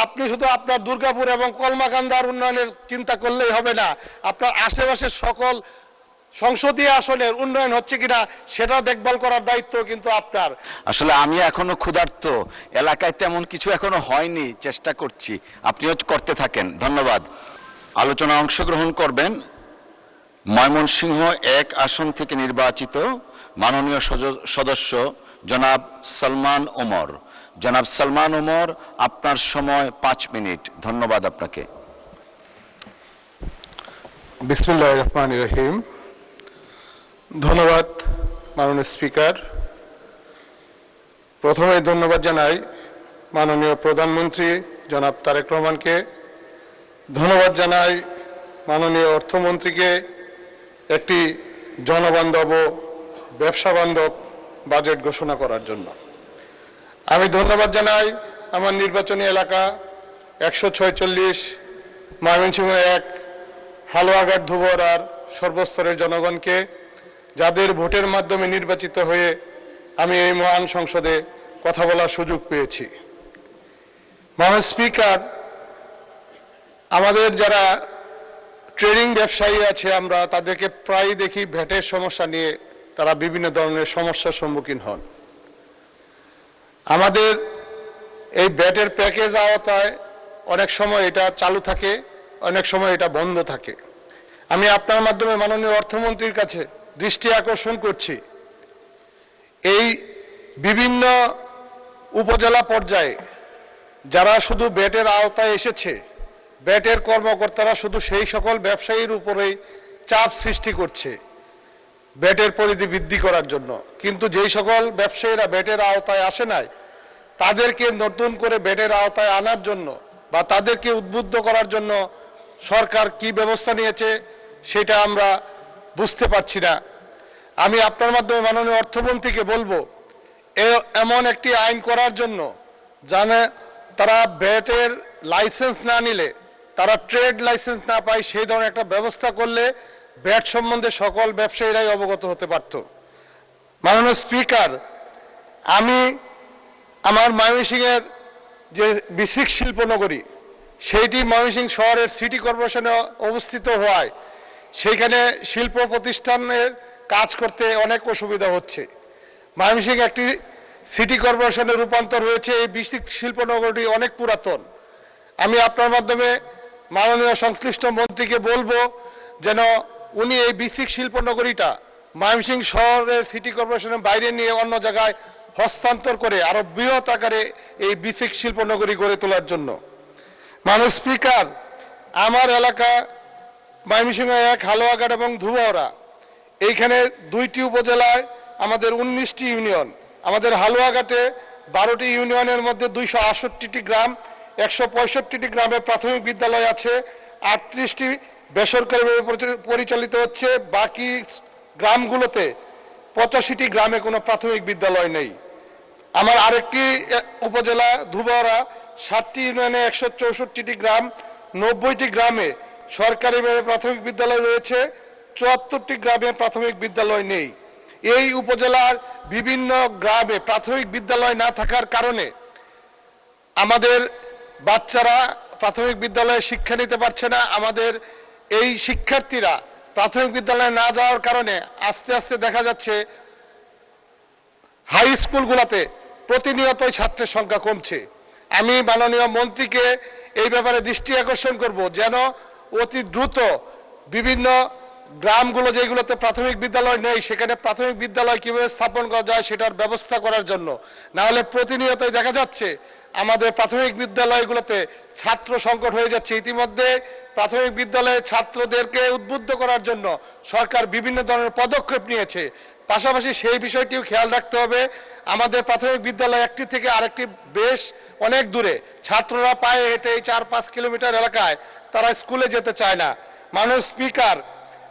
আপনি শুধু আপনার দুর্গাপুর এবং কলমাকান্দার উন্নয়নের চিন্তা করলেই হবে না, আপনার আশেপাশের সকল সংসদীয় আসনের উন্নয়ন হচ্ছে কিনা সেটা দেখভাল করার দায়িত্ব কিন্তু আপনার। আসলে আমি এখনো ক্ষুধার্ত, এলাকায় তেমন কিছু এখনো হয়নি, চেষ্টা করছি, আপনিও করতে থাকেন। ধন্যবাদ। আলোচনায় অংশগ্রহণ করবেন ময়মনসিংহ 1 আসন থেকে নির্বাচিত মাননীয় সদস্য জনাব সালমান ওমর। জনাব সালমান ওমর, আপনার সময় 5 মিনিট। ধন্যবাদ আপনাকে। বিসমিল্লাহির রহমানির রহিম। ধন্যবাদ মাননীয় স্পিকার। প্রথমে ধন্যবাদ জানাই মাননীয় প্রধানমন্ত্রী জনাব তারেক রহমানকে। ধন্যবাদ জানাই মাননীয় অর্থমন্ত্রীকে একটি জনবান্ধব ও ব্যবসা বান্ধব বাজেট ঘোষণা করার জন্য। আমি ধন্যবাদ জানাই আমার নির্বাচনী এলাকা 146 ময়মনসিংহ 1 হালুয়াঘাট ধুবরার সর্বস্তরের জনগণকে, যাদের ভোটের মাধ্যমে নির্বাচিত হয়ে আমি এই মহান সংসদে কথা বলার সুযোগ পেয়েছি। মাননীয় স্পিকার, আমাদের যারা ট্রেডিং ব্যবসায়ী আছে আমরা তাদেরকে প্রায়ই দেখি ভ্যাটের সমস্যা নিয়ে তারা বিভিন্ন ধরনের সমস্যার সম্মুখীন হন। আমাদের এই ভ্যাটের প্যাকেজ আওতায় অনেক সময় এটা চালু থাকে, অনেক সময় এটা বন্ধ থাকে। আমি আপনার মাধ্যমে মাননীয় অর্থমন্ত্রীর কাছে দৃষ্টি আকর্ষণ করছি, এই বিভিন্ন উপজেলা পর্যায়ে যারা শুধু ভ্যাটের আওতায় এসেছে, ভ্যাটের কর্মকর্তারা শুধু সেই সকল ব্যবসায়ীর উপরেই চাপ সৃষ্টি করছে ভ্যাটের পরিধি বৃদ্ধি করার জন্য, কিন্তু যেই সকল ব্যবসায়ীরা ভ্যাটের আওতায় আসে নাই তাদেরকে নতুন করে ভ্যাটের আওতায় আনার জন্য বা তাদেরকে উদ্বুদ্ধ করার জন্য সরকার কি ব্যবস্থা নিয়েছে সেটা আমরা বুঝতে পারছি না। আমি আপনার মাধ্যমে মাননীয় অর্থমন্ত্রীকে বলবো এমন একটি আইন করার জন্য জানে তারা ভ্যাটের লাইসেন্স না নিলে, তারা ট্রেড লাইসেন্স না পায়, সেই ধরনের একটা ব্যবস্থা করলে ভ্যাট সম্বন্ধে সকল ব্যবসায়ীরাই অবগত হতে পারত। মাননীয় স্পিকার, আমি আমার ময়মনসিংহের যে বিসিক শিল্পনগরী সেইটি ময়মনসিংহ শহরের সিটি কর্পোরেশনে অবস্থিত হওয়ায় সেইখানে শিল্প প্রতিষ্ঠানের কাজ করতে অনেক অসুবিধা হচ্ছে। ময়মনসিংহ একটি সিটি কর্পোরেশনে রূপান্তর হয়েছে। এই বিসিক শিল্পনগরীটি অনেক পুরাতন। আমি আপনার মাধ্যমে মাননীয় সংশ্লিষ্ট মন্ত্রীকে বলবো যেন উনি এই বিসিক শিল্পনগরীটা ময়মনসিংহ শহরের সিটি কর্পোরেশনের বাইরে নিয়ে অন্য জায়গায় হস্তান্তর করে আরো বৃহৎ আকারে এই বিসিক শিল্পনগরী গড়ে তোলার জন্য। মাননীয় স্পিকার, আমার এলাকা ময়মনসিংহ 1 হালুয়াঘাট এবং ধুবরা, এইখানে 2টি উপজেলায় আমাদের 19টি ইউনিয়ন। আমাদের হালুয়াঘাটে 12টি ইউনিয়নের মধ্যে 268টি গ্রাম, 165টি গ্রামে প্রাথমিক বিদ্যালয় আছে, 38টি বেসরকারিভাবে পরিচালিত হচ্ছে। বাকি গ্রামগুলোতে 85টি গ্রামে কোনো প্রাথমিক বিদ্যালয় নেই। আমার আরেকটি উপজেলা ধুবরা, 7টি ইউনিয়নে 164টি গ্রাম, 90টি গ্রামে সরকারিভাবে প্রাথমিক বিদ্যালয় রয়েছে, 74টি গ্রামে প্রাথমিক বিদ্যালয় নেই। এই উপজেলার বিভিন্ন গ্রামে প্রাথমিক বিদ্যালয় না থাকার কারণে আমাদের বাচ্চারা প্রাথমিক বিদ্যালয়ে শিক্ষা নিতে পারছে না। আমাদের এই শিক্ষার্থীরা প্রাথমিক বিদ্যালয়ে না যাওয়ার কারণে আস্তে আস্তে দেখা যাচ্ছে হাই স্কুলগুলোতে প্রতিনিয়তই ছাত্রের সংখ্যা কমছে। আমি মাননীয় মন্ত্রীকে এই ব্যাপারে দৃষ্টি আকর্ষণ করব যেন অতি দ্রুত বিভিন্ন গ্রামগুলো যেগুলোতে প্রাথমিক বিদ্যালয় নেই সেখানে প্রাথমিক বিদ্যালয় কিভাবে স্থাপন করা যায় সেটার ব্যবস্থা করার জন্য। না হলে প্রতিনিয়তই দেখা যাচ্ছে আমাদের প্রাথমিক বিদ্যালয়গুলোতে ছাত্র সংকট হয়ে যাচ্ছে। ইতিমধ্যে প্রাথমিক বিদ্যালয়ে ছাত্রদেরকে উদ্বুদ্ধ করার জন্য সরকার বিভিন্ন ধরনের পদক্ষেপ নিয়েছে। পাশাপাশি সেই বিষয়টিও খেয়াল রাখতে হবে, আমাদের প্রাথমিক বিদ্যালয় একটি থেকে আরেকটি বেশ অনেক দূরে, ছাত্ররা পায়ে হেঁটে 4-5 কিলোমিটার এলাকায় তারা স্কুলে যেতে চায় না। মাননীয় স্পিকার,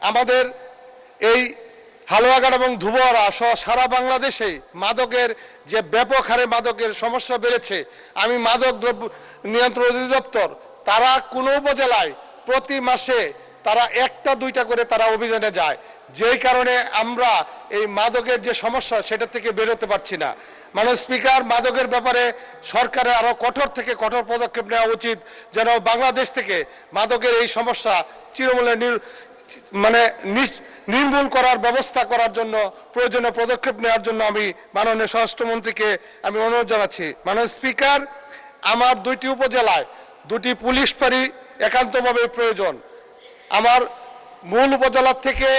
আমাদের এই হালুয়াঘাট এবং ধুবরা সহ সারা বাংলাদেশে মাদকের যে ব্যাপক হারে মাদকের সমস্যা বেড়েছে, আমি মাদক দ্রব্য নিয়ন্ত্রণ অধিদপ্তর তারা কোনো উপজেলায় প্রতি মাসে তারা 1টা-2টা করে তারা অভিযানে যায়, যেই কারণে আমরা এই মাদকের যে সমস্যা সেটা থেকে বেরোতে পারছি না। মাননীয় স্পিকার, মাদকের ব্যাপারে সরকারের আরো কঠোর থেকে কঠোর পদক্ষেপ নেওয়া উচিত, যেন বাংলাদেশ থেকে মাদকের এই সমস্যা চিরমূলে নির্মূল করার ব্যবস্থা করার জন্য প্রয়োজনীয় পদক্ষেপ নেওয়ার জন্য আমি মাননীয় স্বরাষ্ট্রমন্ত্রীকে আমি অনুরোধ জানাচ্ছি। মাননীয় স্পিকার, আমার 2টি উপজেলায় 2টি পুলিশ ফাঁড়ি একান্তভাবে প্রয়োজন। আমার মূল উপজেলা থেকে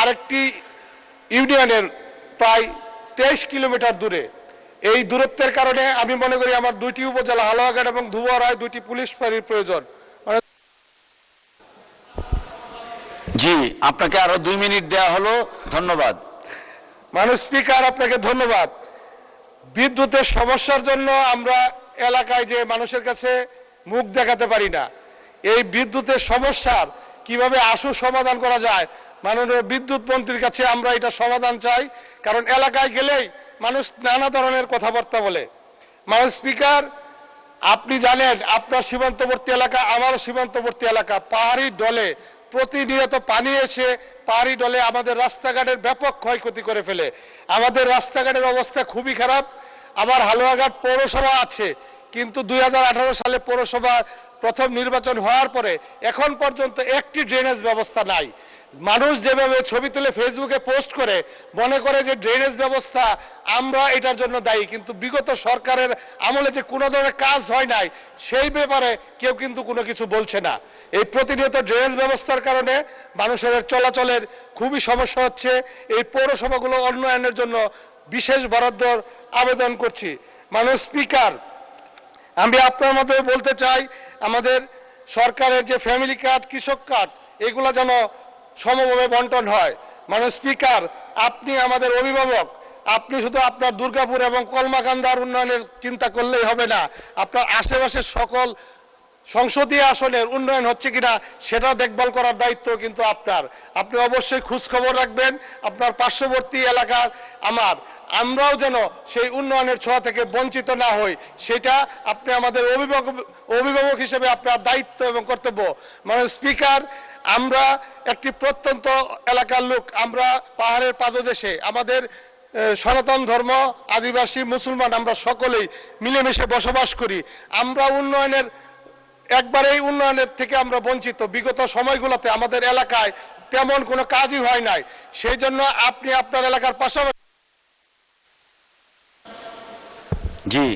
আরেকটি ইউনিয়নের প্রায় 23 কিলোমিটার দূরে। এই দূরত্বের কারণে আমি মনে করি আমার 2টি উপজেলা হালুয়াঘাট এবং ধুবুয়ারায় 2টি পুলিশ ফাঁড়ির প্রয়োজন। জি, আপনাকে আরো 2 মিনিট দেওয়া হলো, ধন্যবাদ। মাননীয় স্পিকার, আপনাকে ধন্যবাদ। বিদ্যুতের সমস্যার জন্য আমরা এলাকায় যে মানুষের কাছে মুখ দেখাতে পারি না, এই বিদ্যুতের সমস্যার কিভাবে আশু সমাধান করা যায়, মাননীয় বিদ্যুৎ মন্ত্রীর কাছে আমরা এটা সমাধান চাই। কারণ এলাকায় গেলেই মানুষ নানা ধরনের কথাবার্তা বলে। মাননীয় স্পিকার, আপনি জানেন আপনার সীমান্তবর্তী এলাকা, আমারও সীমান্তবর্তী এলাকা, পাহাড়ি ডলে প্রতিনিয়ত পানি এসে পাহাড়ি ডলে আমাদের রাস্তাঘাটের ব্যাপক ক্ষয়ক্ষতি করে ফেলে। আমাদের রাস্তাঘাটের অবস্থা খুবই খারাপ। আমার হালুয়াঘাট পৌরসভা আছে, কিন্তু 2018 সালে পৌরসভা প্রথম নির্বাচন হওয়ার পরে এখন পর্যন্ত একটি ড্রেনেজ ব্যবস্থা নাই। মানুষ যেভাবে ছবি তুলে ফেসবুকে পোস্ট করে মনে করে যে ড্রেনেজ ব্যবস্থা আমরা এটার জন্য দায়ী, কিন্তু বিগত সরকারের আমলে যে কোনো ধরনের কাজ হয় নাই সেই ব্যাপারে কেউ কিন্তু কোনো কিছু বলছে না। এই প্রতিনিয়ত ড্রেনেজ ব্যবস্থার কারণে মানুষের চলাচলের খুবই সমস্যা হচ্ছে। এই পৌরসভাগুলো উন্নয়নের জন্য বিশেষ বরাদ্দর আবেদন করছি। মাননীয় স্পিকার, আমি আপনার মাধ্যমে বলতে চাই, আমাদের সরকারের যে ফ্যামিলি কার্ড, কৃষক কার্ড, এগুলো যেন সমভাবে বন্টন হয়। মাননীয় স্পিকার, আপনি আমাদের অভিভাবক, আপনি শুধু আপনার দুর্গাপুর এবং কলমাকান্দার উন্নয়নের চিন্তা করলেই হবে না, আপনার আশেপাশের সকল সংসদীয় আসনের উন্নয়ন হচ্ছে কিনা সেটা দেখভাল করার দায়িত্ব কিন্তু আপনার। আপনি অবশ্যই খোঁজ খবর রাখবেন আপনার পার্শ্ববর্তী এলাকার আমরাও যেন সেই উন্নয়নের ছোঁয়া থেকে বঞ্চিত না হই, সেটা আপনি আমাদের অভিভাবক হিসেবে আপনার দায়িত্ব এবং কর্তব্য। মাননীয় স্পিকার, আমরা একটি প্রত্যন্ত এলাকার লোক, আমরা পাহাড়ের পাদদেশে, আমাদের সনাতন ধর্ম, আদিবাসী, মুসলমান, আমরা সকলেই মিলেমিশে বসবাস করি। আমরা উন্নয়নের থেকে আমরা বঞ্চিত। বিগত সময়গুলোতে আমাদের এলাকায় তেমন কোনো কাজই হয় নাই। সেই জন্য আপনি আপনার এলাকার পাশাপাশি। জি,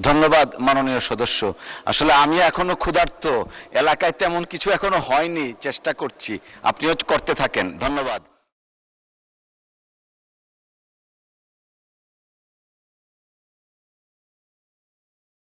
ধন্যবাদ মাননীয় সদস্য। আসলে আমি এখনো ক্ষুধার্ত, এলাকায় তেমন কিছু এখনো হয়নি, চেষ্টা করছি, আপনিও করতে থাকেন, ধন্যবাদ।